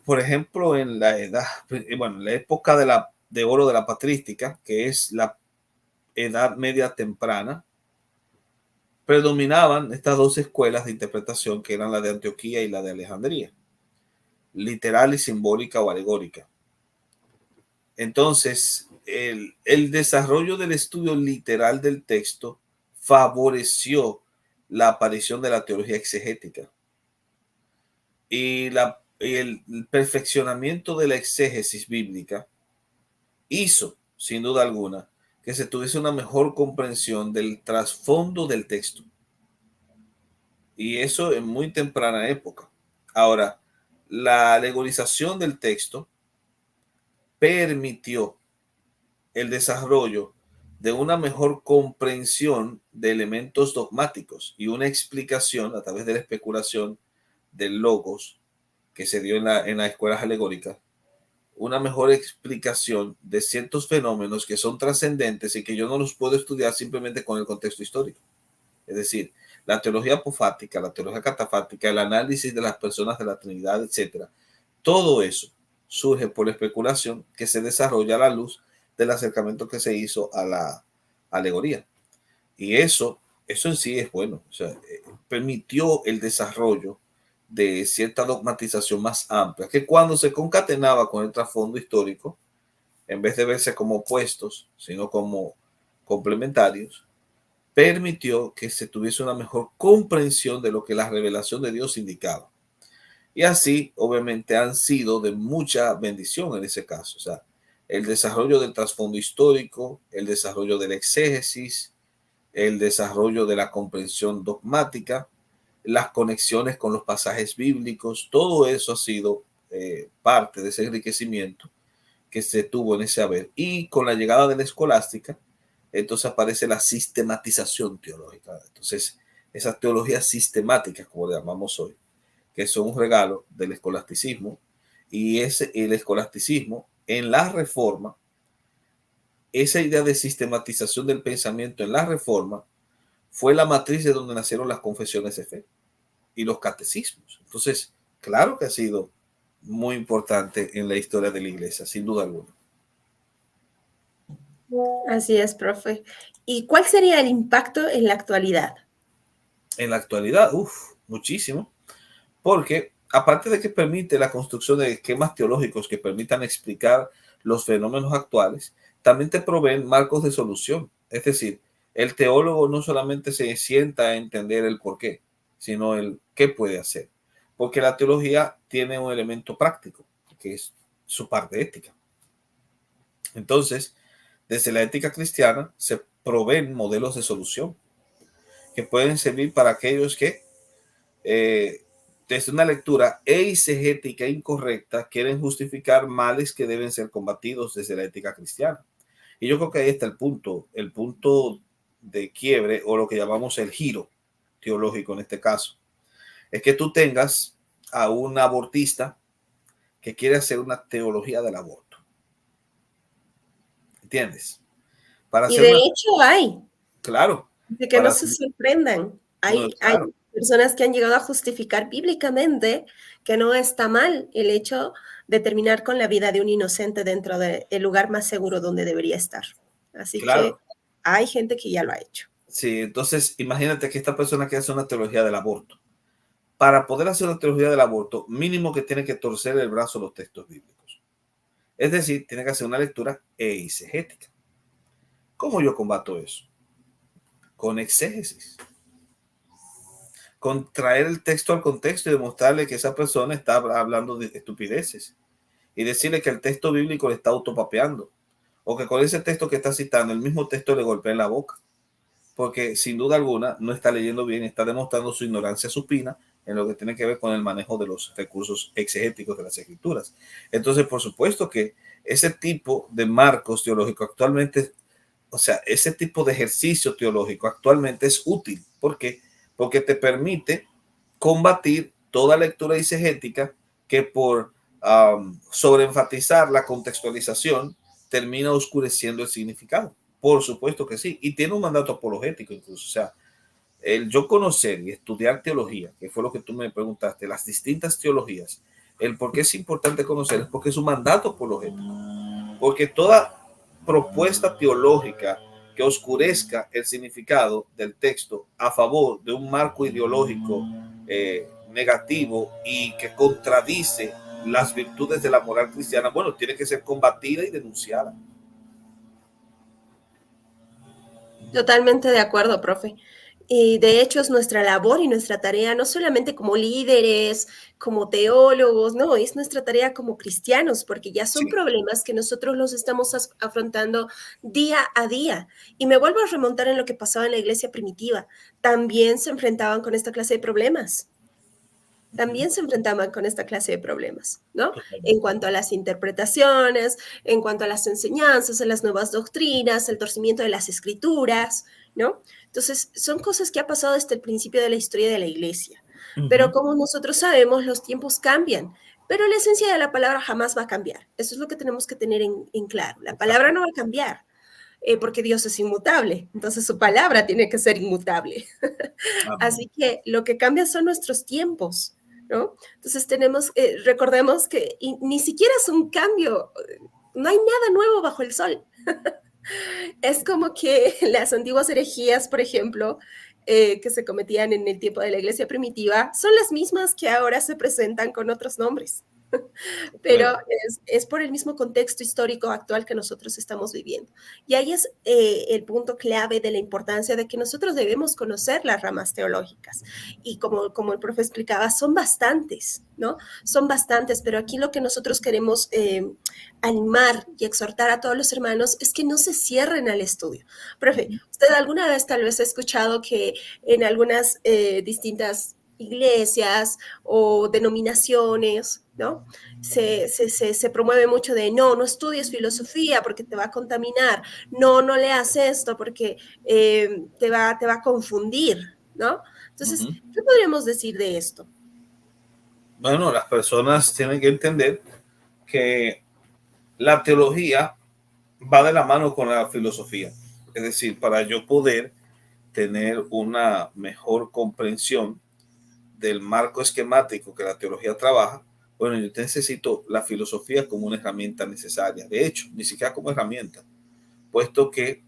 por ejemplo, en la edad, bueno, en la época de oro de la patrística, que es la edad media temprana, predominaban estas dos escuelas de interpretación que eran la de Antioquía y la de Alejandría, literal y simbólica o alegórica. Entonces, el desarrollo del estudio literal del texto favoreció la aparición de la teología exegética y el perfeccionamiento de la exégesis bíblica hizo, sin duda alguna, que se tuviese una mejor comprensión del trasfondo del texto. Y eso en muy temprana época. Ahora, la alegorización del texto permitió el desarrollo de una mejor comprensión de elementos dogmáticos y una explicación a través de la especulación del logos que se dio en las escuelas alegóricas, una mejor explicación de ciertos fenómenos que son trascendentes y que yo no los puedo estudiar simplemente con el contexto histórico. Es decir, la teología apofática, la teología catafática, el análisis de las personas de la Trinidad, etcétera. Todo eso surge por la especulación que se desarrolla a la luz del acercamiento que se hizo a la alegoría. Y eso en sí es bueno. O sea, permitió el desarrollo de cierta dogmatización más amplia, que cuando se concatenaba con el trasfondo histórico, en vez de verse como opuestos, sino como complementarios, permitió que se tuviese una mejor comprensión de lo que la revelación de Dios indicaba. Y así, obviamente, han sido de mucha bendición en ese caso. O sea, el desarrollo del trasfondo histórico, el desarrollo del exégesis, el desarrollo de la comprensión dogmática, las conexiones con los pasajes bíblicos, todo eso ha sido parte de ese enriquecimiento que se tuvo en ese haber. Y con la llegada de la escolástica, entonces aparece la sistematización teológica. Entonces, esas teologías sistemáticas, como le llamamos hoy, que son un regalo del escolasticismo, y el escolasticismo en la reforma, esa idea de sistematización del pensamiento en la reforma fue la matriz de donde nacieron las confesiones de fe y los catecismos. Entonces, claro que ha sido muy importante en la historia de la iglesia, sin duda alguna. Así es, profe. ¿Y cuál sería el impacto en la actualidad? En la actualidad, muchísimo, porque aparte de que permite la construcción de esquemas teológicos que permitan explicar los fenómenos actuales, también te proveen marcos de solución. Es decir, el teólogo no solamente se sienta a entender el por qué, sino el qué puede hacer. Porque la teología tiene un elemento práctico, que es su parte ética. Entonces, desde la ética cristiana se proveen modelos de solución que pueden servir para aquellos que desde una lectura eisegética incorrecta, quieren justificar males que deben ser combatidos desde la ética cristiana. Y yo creo que ahí está el punto de quiebre, o lo que llamamos el giro teológico en este caso. Es que tú tengas a un abortista que quiere hacer una teología del aborto. ¿Entiendes? Para Y hacer de una... hecho hay, Claro. de que Para no se hacer... sorprendan. No, Hay claro. personas que han llegado a justificar bíblicamente que no está mal el hecho de terminar con la vida de un inocente dentro del lugar más seguro donde debería estar. Así que Claro. hay gente que ya lo ha hecho. Sí, entonces imagínate que esta persona quiere hacer una teología del aborto. Para poder hacer una teología del aborto, mínimo que tiene que torcer el brazo a los textos bíblicos. Es decir, tiene que hacer una lectura eisegética. ¿Cómo yo combato eso? Con exégesis. Con traer el texto al contexto y demostrarle que esa persona está hablando de estupideces. Y decirle que el texto bíblico le está autopapeando. O que con ese texto que está citando, el mismo texto le golpea en la boca. Porque sin duda alguna no está leyendo bien, está demostrando su ignorancia supina en lo que tiene que ver con el manejo de los recursos exegéticos de las escrituras. Entonces, por supuesto que ese tipo de marcos teológicos actualmente, o sea, ese tipo de ejercicio teológico actualmente es útil. ¿Por qué? Porque te permite combatir toda lectura exegética que por sobreenfatizar la contextualización termina oscureciendo el significado. Por supuesto que sí. Y tiene un mandato apologético incluso. O sea, el yo conocer y estudiar teología, que fue lo que tú me preguntaste, las distintas teologías, el por qué es importante conocer es porque es un mandato apologético. Porque toda propuesta teológica que oscurezca el significado del texto a favor de un marco ideológico negativo y que contradice las virtudes de la moral cristiana, bueno, tiene que ser combatida y denunciada. Totalmente de acuerdo, profe. Y de hecho es nuestra labor y nuestra tarea, no solamente como líderes, como teólogos, no, es nuestra tarea como cristianos, porque ya son Sí, problemas que nosotros los estamos afrontando día a día. Y me vuelvo a remontar en lo que pasaba en la iglesia primitiva. También se enfrentaban con esta clase de problemas. También se enfrentaban con esta clase de problemas, ¿no? En totalmente. cuanto a las interpretaciones, en cuanto a las enseñanzas, en las nuevas doctrinas, el torcimiento de las escrituras, ¿no? Entonces, son cosas que ha pasado desde el principio de la historia de la iglesia. Uh Pero -huh. como nosotros sabemos, los tiempos cambian, pero la esencia de la palabra jamás va a cambiar. Eso es lo que tenemos que tener en claro. La palabra no va a cambiar. Porque Dios es inmutable, entonces su palabra tiene que ser inmutable. Amén. Así que lo que cambia son nuestros tiempos, ¿no? Entonces recordemos que ni siquiera es un cambio, no hay nada nuevo bajo el sol. Es como que las antiguas herejías, por ejemplo, que se cometían en el tiempo de la iglesia primitiva, son las mismas que ahora se presentan con otros nombres. Pero Claro. es por el mismo contexto histórico actual que nosotros estamos viviendo. Y ahí es el punto clave de la importancia de que nosotros debemos conocer las ramas teológicas. Y como el profe explicaba, son bastantes, ¿no? Son bastantes, pero aquí lo que nosotros queremos animar y exhortar a todos los hermanos es que no se cierren al estudio. Profe, usted alguna vez tal vez ha escuchado que en algunas distintas iglesias o denominaciones, ¿no? Se promueve mucho de no estudies filosofía porque te va a contaminar, no leas esto porque te va a confundir, ¿no? Uh Entonces, -huh. ¿qué podríamos decir de esto? Bueno, las personas tienen que entender que la teología va de la mano con la filosofía. Es decir, para yo poder tener una mejor comprensión del marco esquemático que la teología trabaja, bueno, yo necesito la filosofía como una herramienta necesaria. De hecho, ni siquiera como herramienta, puesto que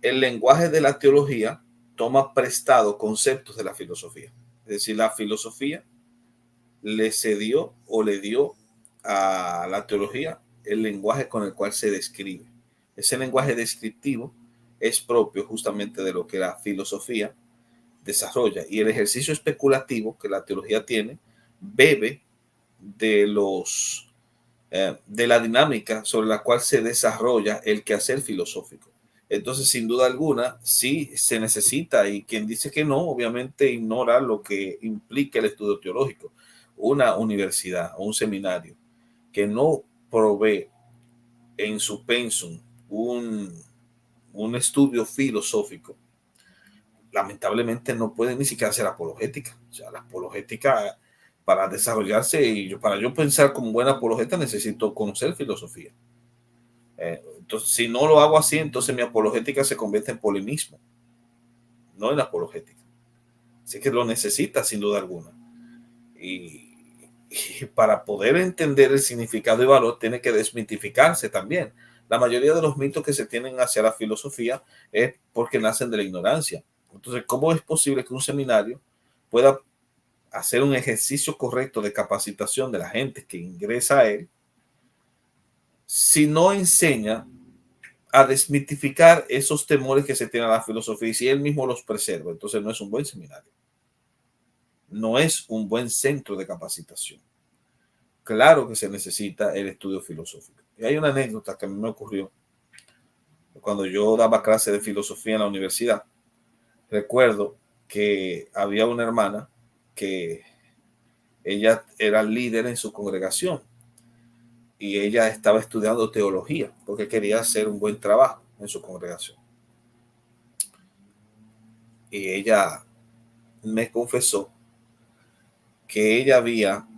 el lenguaje de la teología toma prestado conceptos de la filosofía. Es decir, la filosofía le cedió o le dio a la teología el lenguaje con el cual se describe. Ese lenguaje descriptivo es propio justamente de lo que la filosofía desarrolla, y el ejercicio especulativo que la teología tiene bebe de de la dinámica sobre la cual se desarrolla el quehacer filosófico. Entonces, sin duda alguna, sí se necesita, y quien dice que no, obviamente ignora lo que implica el estudio teológico. Una universidad o un seminario que no provee en su pensum un, un estudio filosófico, lamentablemente no puede ni siquiera hacer apologética. O sea, la apologética, para desarrollarse y para yo pensar como buena apologeta, necesito conocer filosofía. Entonces, si no lo hago así, entonces mi apologética se convierte en polemismo, no en apologética. Así que lo necesita sin duda alguna. Y, y para poder entender el significado y valor, tiene que desmitificarse también. La mayoría de los mitos que se tienen hacia la filosofía es porque nacen de la ignorancia. Entonces, ¿cómo es posible que un seminario pueda hacer un ejercicio correcto de capacitación de la gente que ingresa a él si no enseña a desmitificar esos temores que se tienen a la filosofía, y si él mismo los preserva? Entonces no es un buen seminario, no es un buen centro de capacitación. Claro que se necesita el estudio filosófico. Y hay una anécdota que a mí me ocurrió cuando yo daba clase de filosofía en la universidad. Recuerdo que había una hermana que ella era líder en su congregación y ella estaba estudiando teología porque quería hacer un buen trabajo en su congregación. Y ella me confesó que ella había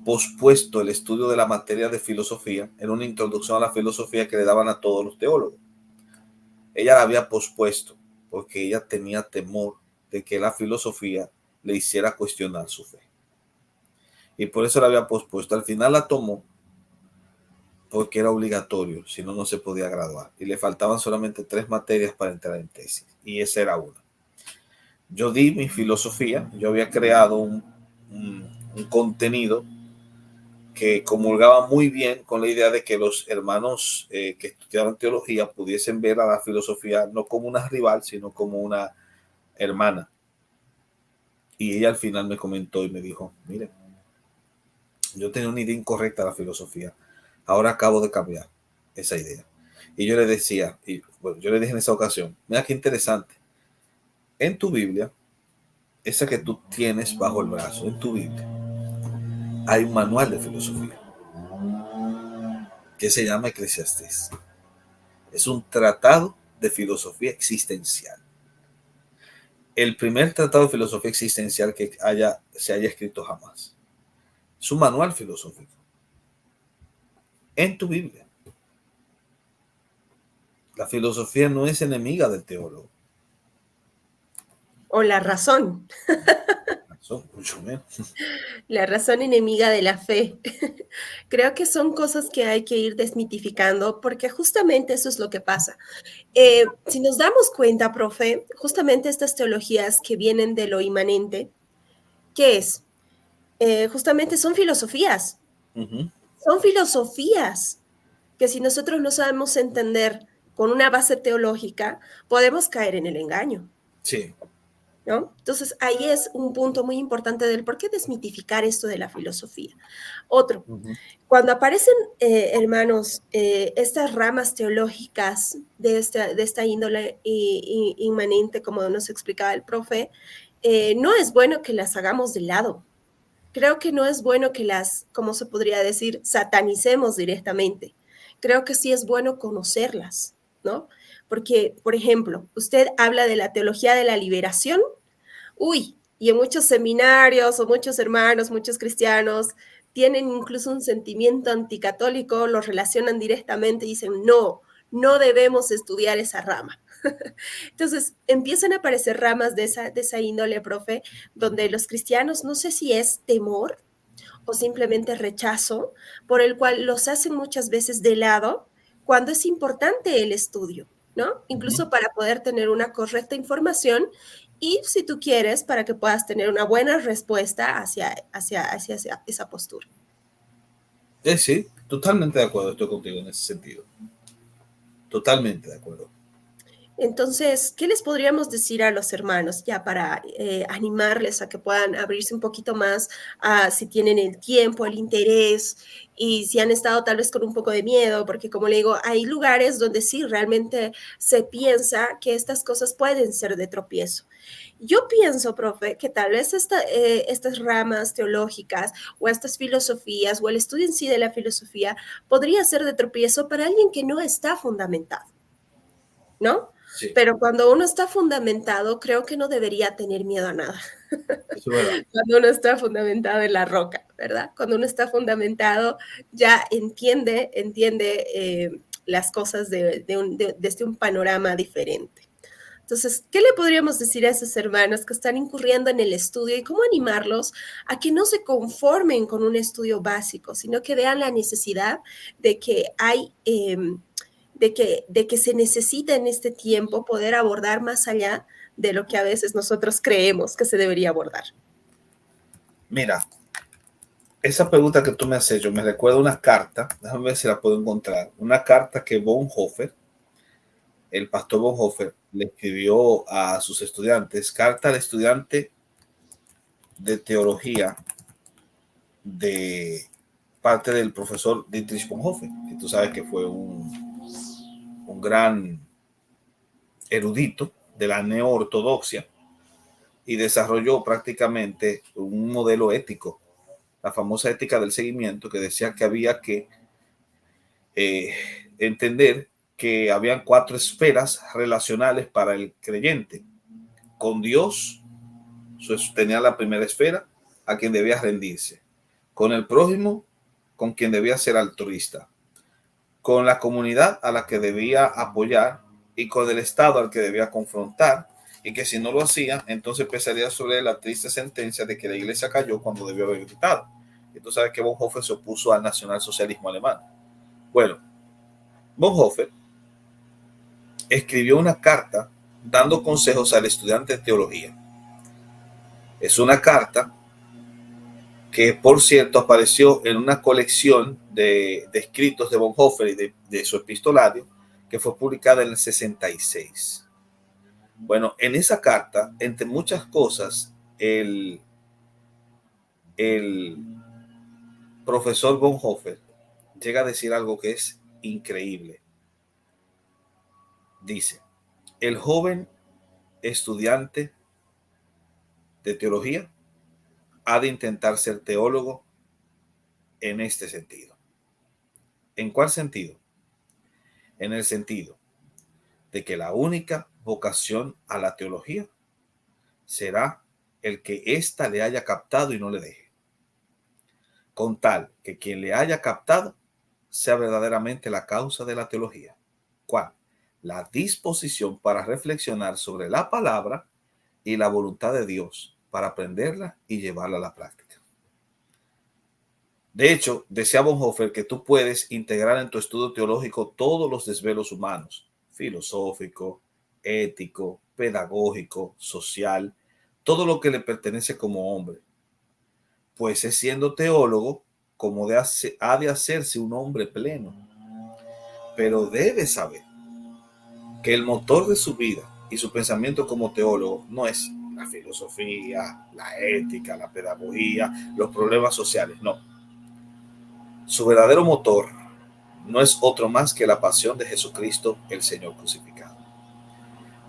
pospuesto el estudio de la materia de filosofía en una introducción a la filosofía que le daban a todos los teólogos. Ella la había pospuesto porque ella tenía temor de que la filosofía le hiciera cuestionar su fe. Y por eso la había pospuesto. Al final la tomó porque era obligatorio, si no, no se podía graduar. Y le faltaban solamente 3 materias para entrar en tesis. Y esa era una. Yo di mi filosofía, yo había creado un contenido que comulgaba muy bien con la idea de que los hermanos que estudiaban teología pudiesen ver a la filosofía no como una rival, sino como una hermana. Y ella al final me comentó y me dijo, mire, yo tenía una idea incorrecta de la filosofía, ahora acabo de cambiar esa idea. Y yo le decía, y bueno, yo le dije en esa ocasión, mira qué interesante, en tu Biblia, esa que tú tienes bajo el brazo, en tu Biblia, hay un manual de filosofía que se llama Eclesiastés. Es un tratado de filosofía existencial. El primer tratado de filosofía existencial que se haya escrito jamás. Es un manual filosófico. En tu Biblia. La filosofía no es enemiga del teólogo. O la razón. Son mucho menos. La razón enemiga de la fe. Creo que son cosas que hay que ir desmitificando porque justamente eso es lo que pasa. Si nos damos cuenta, profe, justamente estas teologías que vienen de lo inmanente, ¿qué es? Justamente son filosofías. Son filosofías que si nosotros no sabemos entender con una base teológica, podemos caer en el engaño. Sí. ¿No? Entonces, ahí es un punto muy importante del por qué desmitificar esto de la filosofía. Otro, cuando aparecen, hermanos, estas ramas teológicas de esta índole inmanente, como nos explicaba el profe, no es bueno que las hagamos de lado. Creo que no es bueno que las, como se podría decir, satanicemos directamente. Creo que sí es bueno conocerlas, ¿no? Porque, por ejemplo, usted habla de la teología de la liberación. Uy, y en muchos seminarios o muchos hermanos, muchos cristianos tienen incluso un sentimiento anticatólico, lo relacionan directamente y dicen, no, no debemos estudiar esa rama. Entonces, empiezan a aparecer ramas de esa índole, profe, donde los cristianos, no sé si es temor o simplemente rechazo, por el cual los hacen muchas veces de lado cuando es importante el estudio, ¿no? Incluso para poder tener una correcta información y, si tú quieres, para que puedas tener una buena respuesta hacia esa postura. Sí, totalmente de acuerdo, estoy contigo en ese sentido. Totalmente de acuerdo. Entonces, ¿qué les podríamos decir a los hermanos ya para animarles a que puedan abrirse un poquito más a si tienen el tiempo, el interés y si han estado tal vez con un poco de miedo? Porque como le digo, hay lugares donde sí realmente se piensa que estas cosas pueden ser de tropiezo. Yo pienso, profe, que tal vez estas ramas teológicas o estas filosofías o el estudio en sí de la filosofía podría ser de tropiezo para alguien que no está fundamentado, ¿no? Sí, Pero cuando uno está fundamentado, creo que no debería tener miedo a nada. eso es verdad. Cuando uno está fundamentado en la roca, ¿verdad? Cuando uno está fundamentado, ya entiende las cosas desde un panorama diferente. Entonces, ¿qué le podríamos decir a esos hermanos que están incurriendo en el estudio y cómo animarlos a que no se conformen con un estudio básico, sino que vean la necesidad de que hay, de que se necesita en este tiempo poder abordar más allá de lo que a veces nosotros creemos que se debería abordar? Mira, esa pregunta que tú me has hecho me recuerda una carta, déjame ver si la puedo encontrar, una carta que Bonhoeffer, el pastor Bonhoeffer, le escribió a sus estudiantes, carta al estudiante de teología de parte del profesor Dietrich Bonhoeffer, que tú sabes que fue un gran erudito de la neoortodoxia y desarrolló prácticamente un modelo ético, la famosa ética del seguimiento, que decía que había que eh, entender que habían 4 esferas relacionales para el creyente. Con Dios, tenía la primera esfera, a quien debía rendirse. Con el prójimo, con quien debía ser altruista. Con la comunidad, a la que debía apoyar. Y con el Estado, al que debía confrontar. Y que si no lo hacía, entonces pesaría sobre la triste sentencia de que la iglesia cayó cuando debió haber gritado. Y tú sabes que Bonhoeffer se opuso al nacionalsocialismo alemán. Bueno, Bonhoeffer escribió una carta dando consejos al estudiante de teología. Es una carta que, por cierto, apareció en una colección de escritos de Bonhoeffer y de su epistolario, que fue publicada en el 66. Bueno, en esa carta, entre muchas cosas, el profesor Bonhoeffer llega a decir algo que es increíble. Dice, el joven estudiante de teología ha de intentar ser teólogo en este sentido. ¿En cuál sentido? En el sentido de que la única vocación a la teología será el que ésta le haya captado y no le deje, con tal que quien le haya captado sea verdaderamente la causa de la teología. ¿Cuál? La disposición para reflexionar sobre la palabra y la voluntad de Dios para aprenderla y llevarla a la práctica. De hecho, decía Bonhoeffer que tú puedes integrar en tu estudio teológico todos los desvelos humanos, filosófico, ético, pedagógico, social, todo lo que le pertenece como hombre. Pues es siendo teólogo como ha de hacerse un hombre pleno. Pero debe saber que el motor de su vida y su pensamiento como teólogo no es la filosofía, la ética, la pedagogía, los problemas sociales, no. Su verdadero motor no es otro más que la pasión de Jesucristo, el Señor crucificado.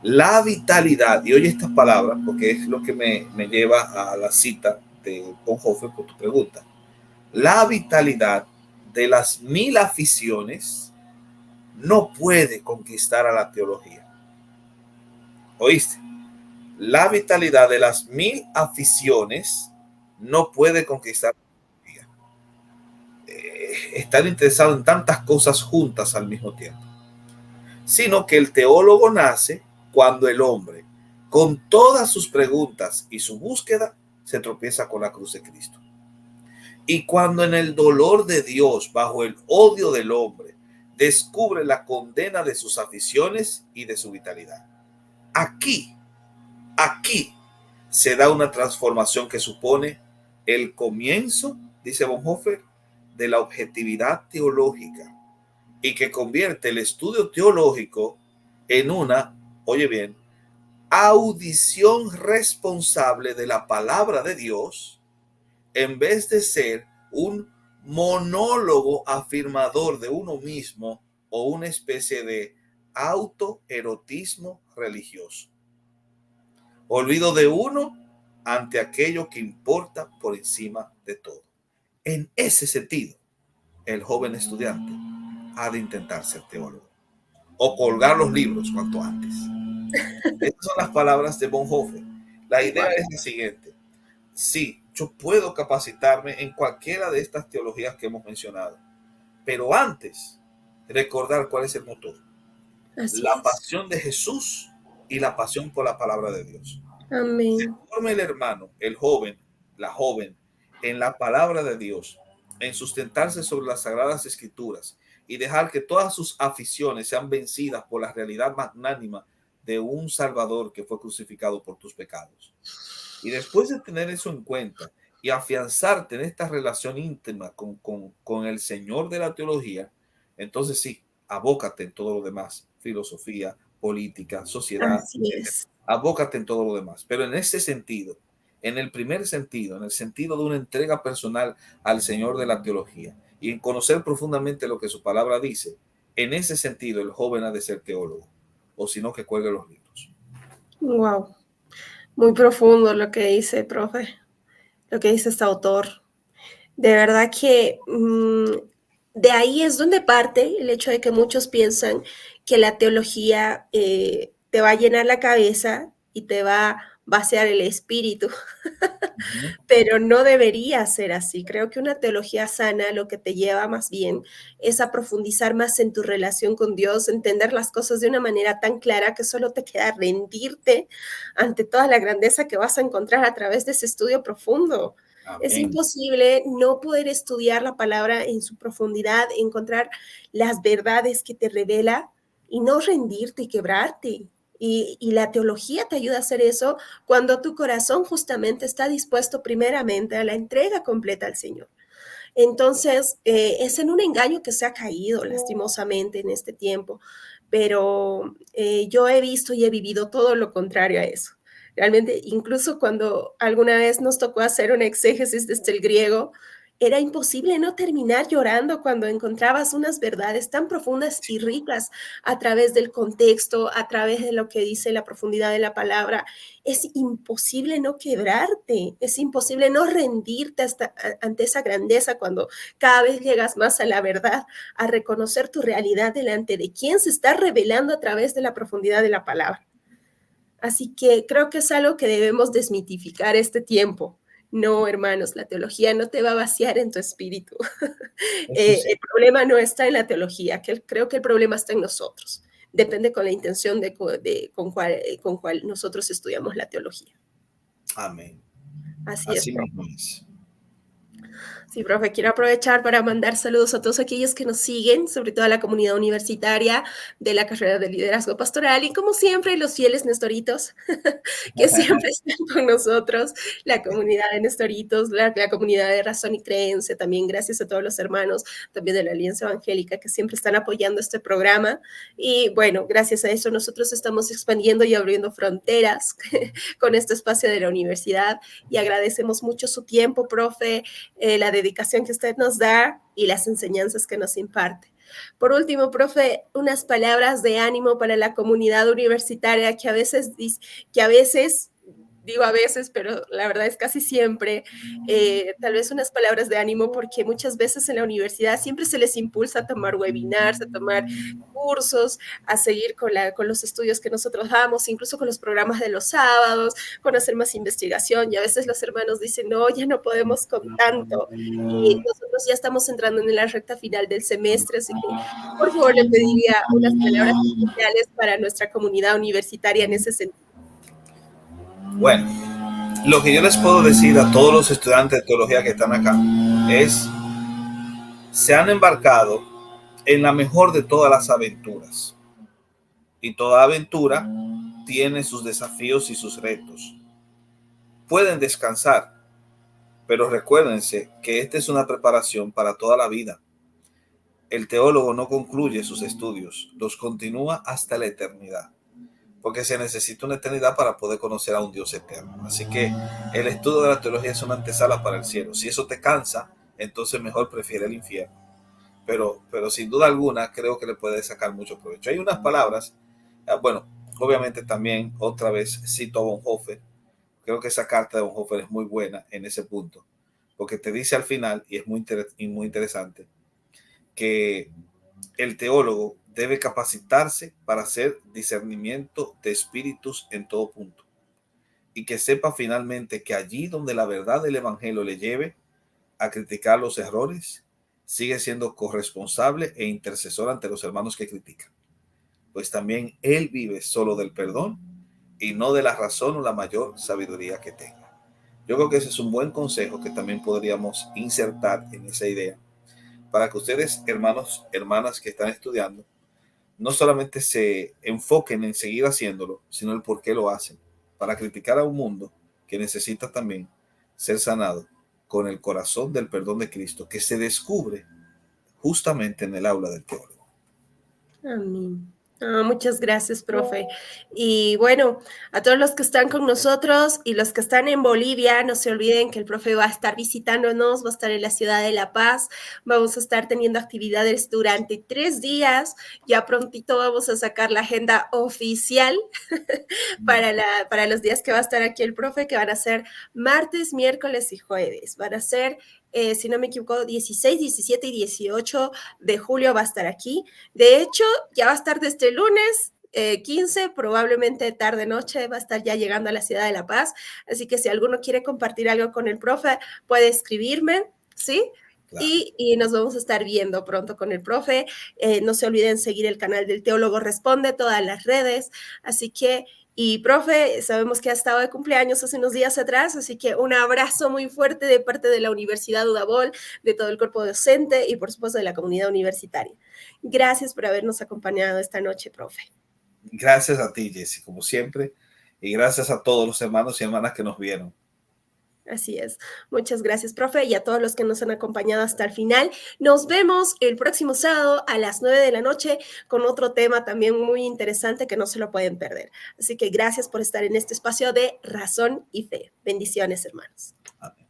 La vitalidad, y oye estas palabras porque es lo que me lleva a la cita de Bonhoeffer por tu pregunta. La vitalidad de las 1000 aficiones no puede conquistar a la teología. ¿Oíste? La vitalidad de las 1000 aficiones no puede conquistar a la teología. Estar interesado en tantas cosas juntas al mismo tiempo, sino que el teólogo nace cuando el hombre, con todas sus preguntas y su búsqueda, se tropieza con la cruz de Cristo. Y cuando en el dolor de Dios, bajo el odio del hombre, descubre la condena de sus aficiones y de su vitalidad. Aquí se da una transformación que supone el comienzo, dice Bonhoeffer, de la objetividad teológica y que convierte el estudio teológico en una oye bien, audición responsable de la palabra de Dios, en vez de ser un monólogo afirmador de uno mismo o una especie de autoerotismo religioso. Olvido de uno ante aquello que importa por encima de todo. En ese sentido, el joven estudiante ha de intentar ser teólogo o colgar los libros cuanto antes. Estas son las palabras de Bonhoeffer. La idea es la siguiente. Sí, yo puedo capacitarme en cualquiera de estas teologías que hemos mencionado, pero antes recordar cuál es el motor. Así La es. pasión de Jesús y la pasión por la palabra de Dios. Se Amén. forma el hermano, el joven, la joven, en la palabra de Dios, en sustentarse sobre las sagradas escrituras y dejar que todas sus aficiones sean vencidas por la realidad magnánima de un Salvador que fue crucificado por tus pecados. Y después de tener eso en cuenta y afianzarte en esta relación íntima con el Señor de la teología, entonces sí, abócate en todo lo demás, filosofía, política, sociedad, Así etc. es. Abócate en todo lo demás. Pero en ese sentido, en el primer sentido, en el sentido de una entrega personal al Señor de la teología y en conocer profundamente lo que su palabra dice, en ese sentido el joven ha de ser teólogo, o si no que cuelgue los libros. Wow. Muy profundo lo que dice, profe, lo que dice este autor. De verdad que de ahí es donde parte el hecho de que muchos piensan que la teología te va a llenar la cabeza y te va a vaciar el espíritu, Ujú. pero no debería ser así. Creo que una teología sana lo que te lleva más bien es a profundizar más en tu relación con Dios, entender las cosas de una manera tan clara que solo te queda rendirte ante toda la grandeza que vas a encontrar a través de ese estudio profundo. Es Amén. imposible no poder estudiar la palabra en su profundidad, encontrar las verdades que te revela y no rendirte y quebrarte. Y la teología te ayuda a hacer eso cuando tu corazón justamente está dispuesto primeramente a la entrega completa al Señor. Entonces, es en un engaño que se ha caído lastimosamente en este tiempo, pero yo he visto y he vivido todo lo contrario a eso. Realmente, incluso cuando alguna vez nos tocó hacer un exégesis desde el griego, era imposible no terminar llorando cuando encontrabas unas verdades tan profundas y ricas a través del contexto, a través de lo que dice la profundidad de la palabra. Es imposible no quebrarte, es imposible no rendirte ante esa grandeza cuando cada vez llegas más a la verdad, a reconocer tu realidad delante de quien se está revelando a través de la profundidad de la palabra. Así que creo que es algo que debemos desmitificar este tiempo. No, hermanos, la teología no te va a vaciar en tu espíritu. Eso sí. El problema no está en la teología, que creo que el problema está en nosotros. Depende con la intención con cuál nosotros estudiamos la teología. Amén. Así es, Así profe. mismo es. Sí, profe, quiero aprovechar para mandar saludos a todos aquellos que nos siguen, sobre todo a la comunidad universitaria de la carrera de liderazgo pastoral y como siempre los fieles nestoritos que siempre están con nosotros, la comunidad de nestoritos, la comunidad de razón y creencia, también gracias a todos los hermanos también de la Alianza Evangélica que siempre están apoyando este programa y bueno, gracias a eso nosotros estamos expandiendo y abriendo fronteras con este espacio de la universidad y agradecemos mucho su tiempo, profe, la dedicación que usted nos da y las enseñanzas que nos imparte. Por último, profe, unas palabras de ánimo para la comunidad universitaria que a veces digo a veces, pero la verdad es casi siempre, tal vez unas palabras de ánimo, porque muchas veces en la universidad siempre se les impulsa a tomar webinars, a tomar cursos, a seguir con los estudios que nosotros damos, incluso con los programas de los sábados, con hacer más investigación, y a veces los hermanos dicen, no, ya no podemos con tanto, y nosotros ya estamos entrando en la recta final del semestre, así que por favor le pediría unas palabras especiales para nuestra comunidad universitaria en ese sentido. Bueno, lo que yo les puedo decir a todos los estudiantes de teología que están acá es, se han embarcado en la mejor de todas las aventuras. Y toda aventura tiene sus desafíos y sus retos. Pueden descansar, pero recuérdense que esta es una preparación para toda la vida. El teólogo no concluye sus estudios, los continúa hasta la eternidad. porque se necesita una eternidad para poder conocer a un Dios eterno. Así que el estudio de la teología es una antesala para el cielo. Si eso te cansa, entonces mejor prefiere el infierno. Pero sin duda alguna creo que le puede sacar mucho provecho. Hay unas palabras, bueno, obviamente también otra vez cito a Bonhoeffer. Creo que esa carta de Bonhoeffer es muy buena en ese punto, porque te dice al final, y es muy interesante, que el teólogo debe capacitarse para hacer discernimiento de espíritus en todo punto y que sepa finalmente que allí donde la verdad del evangelio le lleve a criticar los errores, sigue siendo corresponsable e intercesor ante los hermanos que critican, pues también él vive solo del perdón y no de la razón o la mayor sabiduría que tenga. Yo creo que ese es un buen consejo que también podríamos insertar en esa idea para que ustedes, hermanos, hermanas que están estudiando, no solamente se enfoquen en seguir haciéndolo, sino el por qué lo hacen, para criticar a un mundo que necesita también ser sanado con el corazón del perdón de Cristo, que se descubre justamente en el aula del teólogo. Amén. Muchas gracias, profe. Y bueno, a todos los que están con nosotros y los que están en Bolivia, no se olviden que el profe va a estar visitándonos, va a estar en la ciudad de La Paz, vamos a estar teniendo actividades durante 3 días, ya prontito vamos a sacar la agenda oficial para los días que va a estar aquí el profe, que van a ser martes, miércoles y jueves, van a ser si no me equivoco, 16, 17 y 18 de julio va a estar aquí. De hecho, ya va a estar desde el lunes 15, probablemente tarde-noche, va a estar ya llegando a la ciudad de La Paz. Así que si alguno quiere compartir algo con el profe, puede escribirme, ¿sí? Claro. Y nos vamos a estar viendo pronto con el profe. No se olviden seguir el canal del Teólogo Responde, todas las redes. Así que y profe, sabemos que ha estado de cumpleaños hace unos días atrás, así que un abrazo muy fuerte de parte de la Universidad Udabol, de todo el cuerpo docente y por supuesto de la comunidad universitaria. Gracias por habernos acompañado esta noche, profe. Gracias a ti, Jessy, como siempre, y gracias a todos los hermanos y hermanas que nos vieron. Así es. Muchas gracias, profe, y a todos los que nos han acompañado hasta el final. Nos vemos el próximo sábado a las 9 de la noche con otro tema también muy interesante que no se lo pueden perder. Así que gracias por estar en este espacio de Razón y Fe. Bendiciones, hermanos. Amén.